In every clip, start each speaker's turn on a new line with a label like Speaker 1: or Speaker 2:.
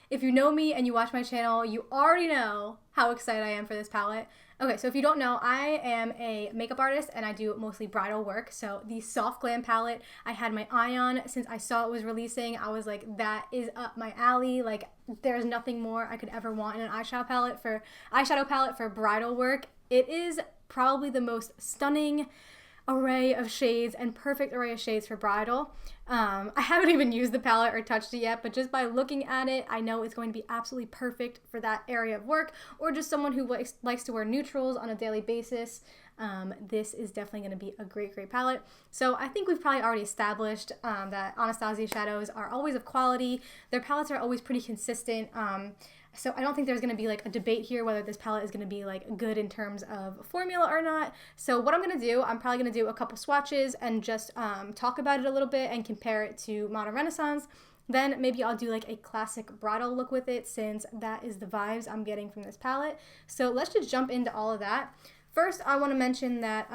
Speaker 1: If you know me and you watch my channel, you already know how excited I am for this palette. Okay, so if you don't know, I am a makeup artist and I do mostly bridal work. So the Soft Glam palette, I had my eye on since I saw it was releasing. I was like, that is up my alley. Like, there's nothing more I could ever want in an eyeshadow palette for bridal work. It is probably the most stunning array of shades and perfect array of shades for bridal. I haven't even used the palette or touched it yet, but just by looking at it, I know it's going to be absolutely perfect for that area of work, or just someone who likes to wear neutrals on a daily basis. This is definitely going to be a great palette. So I think we've probably already established that Anastasia shadows are always of quality. Their palettes are always pretty consistent. So I don't think there's going to be like a debate here whether this palette is going to be like good in terms of formula or not. So what I'm going to do, I'm probably going to do a couple swatches and just talk about it a little bit and compare it to Modern Renaissance. Then maybe I'll do like a classic bridal look with it, since that is the vibes I'm getting from this palette. So let's just jump into all of that. First, I want to mention that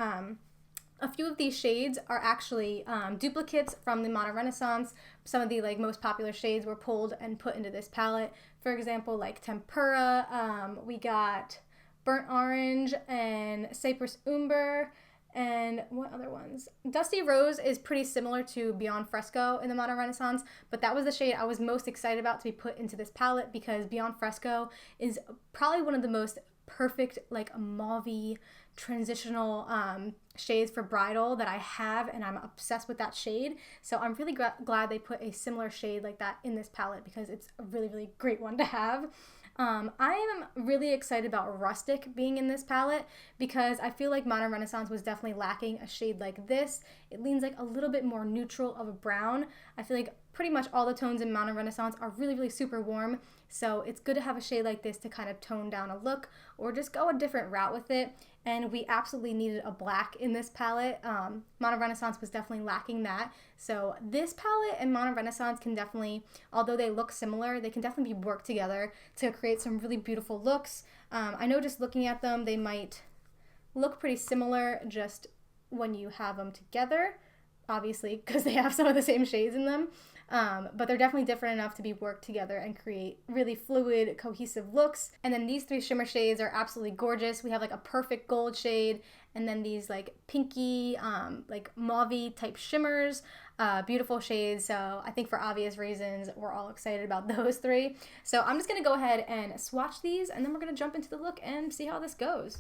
Speaker 1: a few of these shades are actually duplicates from the Modern Renaissance. Some of the like most popular shades were pulled and put into this palette. For example, like Tempera, we got Burnt Orange and CYPRUS Umber, and what other ones? Dusty Rose is pretty similar to Beyond Fresco in the Modern Renaissance, but that was the shade I was most excited about to be put into this palette because Beyond Fresco is probably one of the most perfect like mauve-y transitional shades for bridal that I have, and I'm obsessed with that shade. So I'm really glad they put a similar shade like that in this palette because it's a really great one to have. I am really excited about Rustic being in this palette because I feel like Modern Renaissance was definitely lacking a shade like this. It leans like a little bit more neutral of a brown. I feel like pretty much all the tones in Modern Renaissance are really super warm, so it's good to have a shade like this to kind of tone down a look or just go a different route with it. And we absolutely needed a black in this palette. Modern Renaissance was definitely lacking that. So this palette and Modern Renaissance can definitely, although they look similar, they can definitely be worked together to create some really beautiful looks. I know just looking at them, they might look pretty similar just when you have them together, obviously, because they have some of the same shades in them. But they're definitely different enough to be worked together and create really fluid, cohesive looks. And then these three shimmer shades are absolutely gorgeous. We have like a perfect gold shade, and then these like pinky, like mauve type shimmers, beautiful shades. So I think for obvious reasons, we're all excited about those three. So I'm just gonna go ahead and swatch these, and then we're gonna jump into the look and see how this goes.